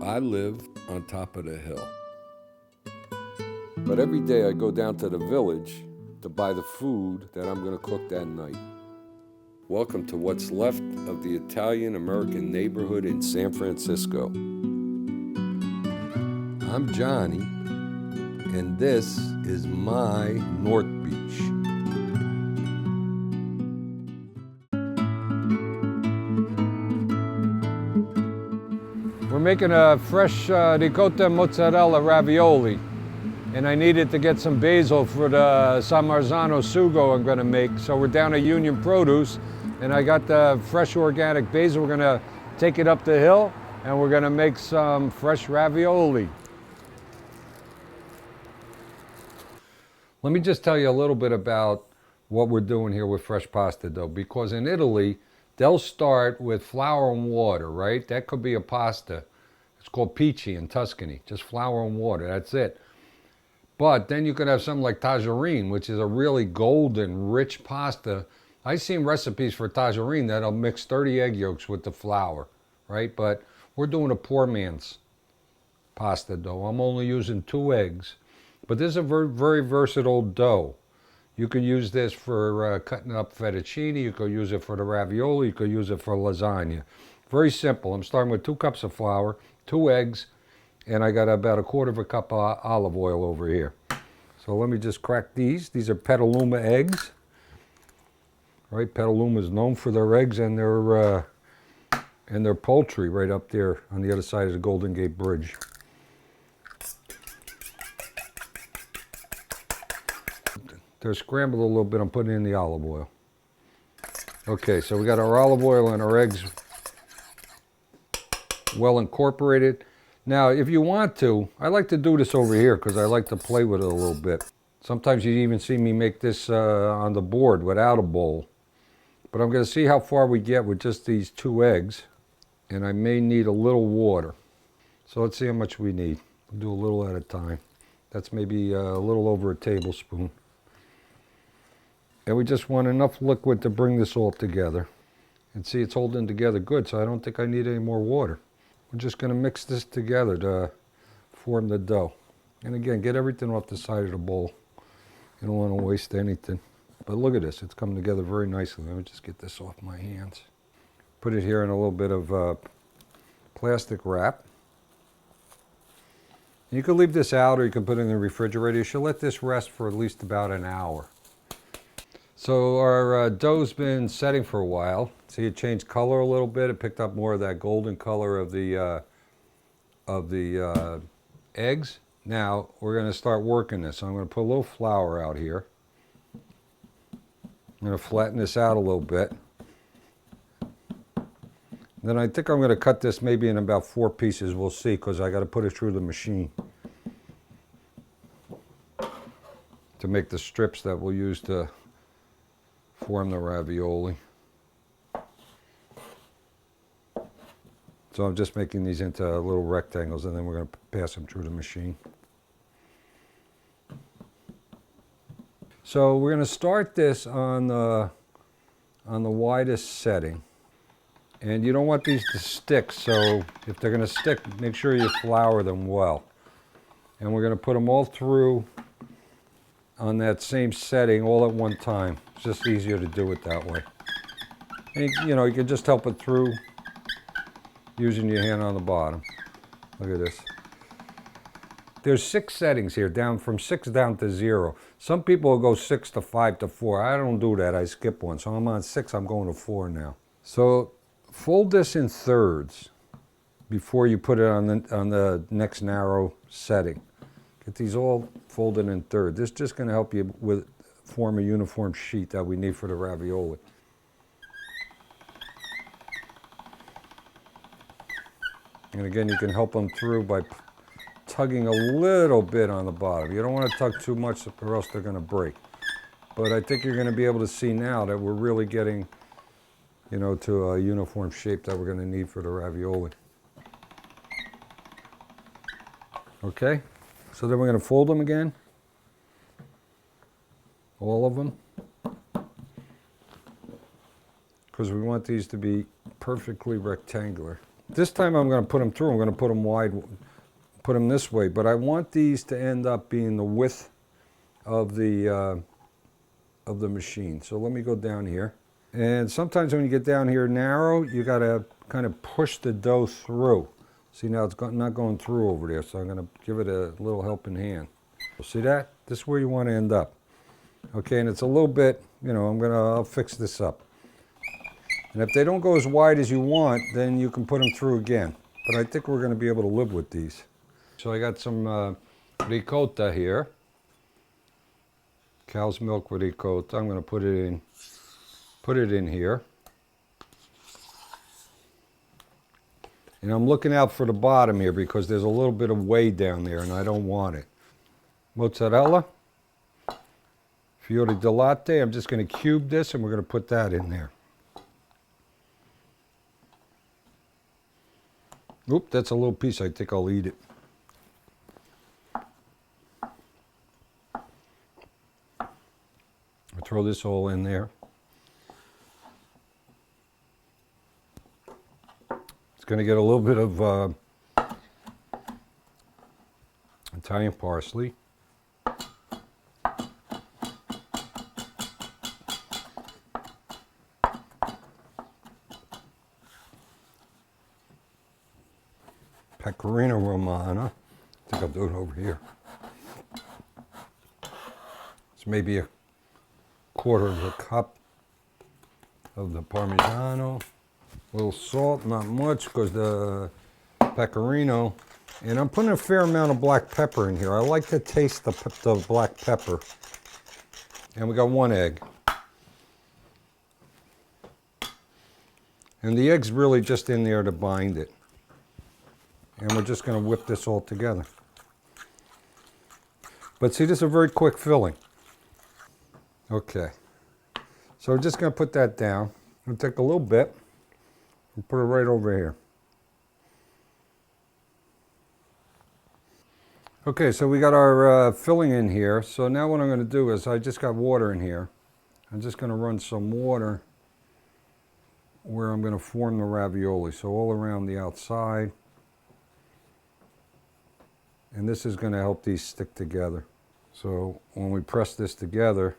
I live on top of the hill. But every day I go down to the village to buy the food that I'm going to cook that night. Welcome to what's left of the Italian-American neighborhood in San Francisco. I'm Johnny, and this is my North Beach. We're making a fresh ricotta mozzarella ravioli, and I needed to get some basil for the Marzano sugo I'm going to make. So we're down at Union Produce, and I got the fresh organic basil. We're going to take it up the hill, and we're going to make some fresh ravioli. Let me just tell you a little bit about what we're doing here with fresh pasta dough, because in Italy, they'll start with flour and water, right? That could be a pasta. It's called pici in Tuscany, just flour and water, that's it. But then you could have something like tagine, which is a really golden, rich pasta. I've seen recipes for tagine that'll mix 30 egg yolks with the flour, right? But we're doing a poor man's pasta dough. I'm only using 2 eggs. But this is a very, very versatile dough. You could use this for cutting up fettuccine. You could use it for the ravioli. You could use it for lasagna. Very simple. I'm starting with 2 cups of flour, 2 eggs, and I got about 1/4 cup of olive oil over here. So let me just crack these. These are Petaluma eggs. Right, Petaluma is known for their eggs and their poultry right up there on the other side of the Golden Gate Bridge. They're scrambled a little bit. I'm putting in the olive oil. Okay, so we got our olive oil and our eggs well incorporated. Now, if you want to, I like to do this over here because I like to play with it a little bit. Sometimes you even see me make this on the board without a bowl. But I'm going to see how far we get with just these 2 eggs. And I may need a little water. So let's see how much we need. We'll do a little at a time. That's maybe a little over a tablespoon. And we just want enough liquid to bring this all together. And see, it's holding together good, so I don't think I need any more water. We're just going to mix this together to form the dough. And again, get everything off the side of the bowl. You don't want to waste anything. But look at this, it's coming together very nicely. Let me just get this off my hands. Put it here in a little bit of plastic wrap. You can leave this out or you can put it in the refrigerator. You should let this rest for at least about an hour. So our dough's been setting for a while. See, it changed color a little bit. It picked up more of that golden color of the eggs. Now we're going to start working this. So I'm going to put a little flour out here. I'm going to flatten this out a little bit. Then I think I'm going to cut this maybe in about 4 pieces. We'll see, because I got to put it through the machine to make the strips that we'll use to form the ravioli. So I'm just making these into little rectangles, and then we're going to pass them through the machine. So we're going to start this on the widest setting. And you don't want these to stick, so if they're going to stick, make sure you flour them well. And we're going to put them all through on that same setting all at one time. It's just easier to do it that way. And you know, you can just help it through using your hand on the bottom. Look at this. There's 6 settings here, down from 6 down to 0. Some people will go 6 to 5 to 4. I don't do that. I skip one. So I'm on 6. I'm going to 4 now. So fold this in thirds before you put it on the next narrow setting. Get these all folded in thirds. This is just going to help you form a uniform sheet that we need for the ravioli. And again, you can help them through by tugging a little bit on the bottom. You don't want to tug too much or else they're going to break. But I think you're going to be able to see now that we're really getting, you know, to a uniform shape that we're going to need for the ravioli. Okay, so then we're going to fold them again. All of them. Because we want these to be perfectly rectangular. This time I'm going to put them through. I'm going to put them wide, put them this way. But I want these to end up being the width of the machine. So let me go down here. And sometimes when you get down here narrow, you got to kind of push the dough through. See, now it's not going through over there, so I'm going to give it a little helping hand. See that? This is where you want to end up. Okay, and it's a little bit, you know, I'll fix this up. And if they don't go as wide as you want, then you can put them through again. But I think we're going to be able to live with these. So I got some ricotta here. Cow's milk with ricotta. I'm going to put it in here. And I'm looking out for the bottom here because there's a little bit of whey down there and I don't want it. Mozzarella. Fiori di latte. I'm just going to cube this and we're going to put that in there. Oop, that's a little piece. I think I'll eat it. I'll throw this all in there. It's going to get a little bit of Italian parsley. Pecorino Romano. I think I'll do it over here. It's maybe a quarter of a cup of the Parmigiano. A little salt, not much, because the pecorino. And I'm putting a fair amount of black pepper in here. I like to taste the black pepper. And we got 1 egg. And the egg's really just in there to bind it. And we're just going to whip this all together. But see, this is a very quick filling. Okay. So we're just going to put that down. I'm going to take a little bit and put it right over here. Okay, so we got our filling in here. So now what I'm going to do is I just got water in here. I'm just going to run some water where I'm going to form the ravioli. So all around the outside. And this is going to help these stick together. So when we press this together,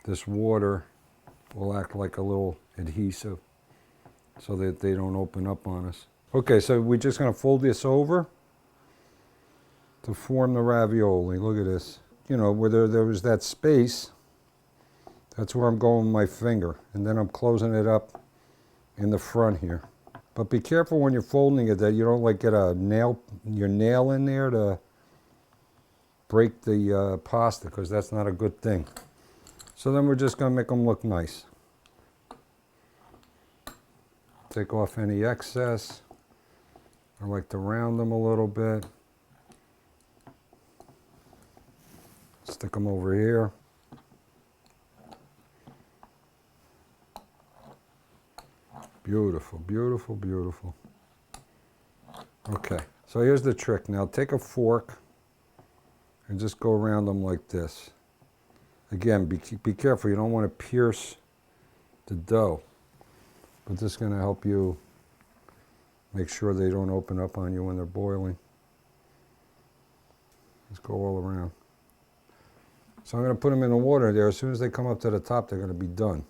this water will act like a little adhesive so that they don't open up on us. Okay, so we're just going to fold this over to form the ravioli. Look at this. You know, where there was that space, that's where I'm going with my finger. And then I'm closing it up in the front here. But be careful when you're folding it that you don't like get your nail in there to break the pasta, because that's not a good thing. So then we're just going to make them look nice. Take off any excess. I like to round them a little bit. Stick them over here. Beautiful, beautiful, beautiful. Okay, so here's the trick. Now take a fork and just go around them like this. Again, be careful. You don't want to pierce the dough. But this is going to help you make sure they don't open up on you when they're boiling. Just go all around. So I'm going to put them in the water there. As soon as they come up to the top, they're going to be done.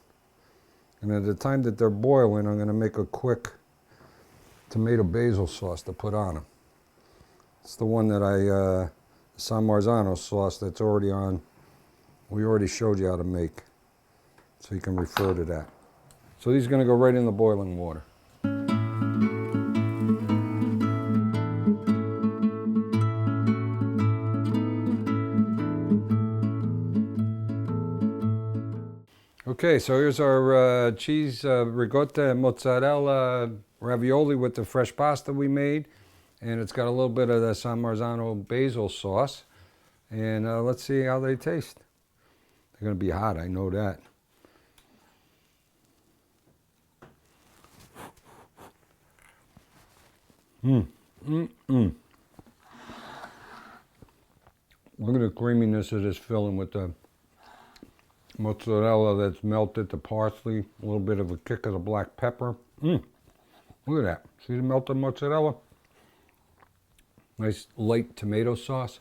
And at the time that they're boiling, I'm going to make a quick tomato basil sauce to put on them. It's the one that San Marzano sauce that's already on. We already showed you how to make. So you can refer to that. So these are going to go right in the boiling water. Okay, so here's our cheese, ricotta, and mozzarella ravioli with the fresh pasta we made. And it's got a little bit of the San Marzano basil sauce. And let's see how they taste. They're going to be hot, I know that. Look at the creaminess of this filling with the mozzarella that's melted, the parsley, a little bit of a kick of the black pepper. Look at that. See the melted mozzarella? Nice light tomato sauce.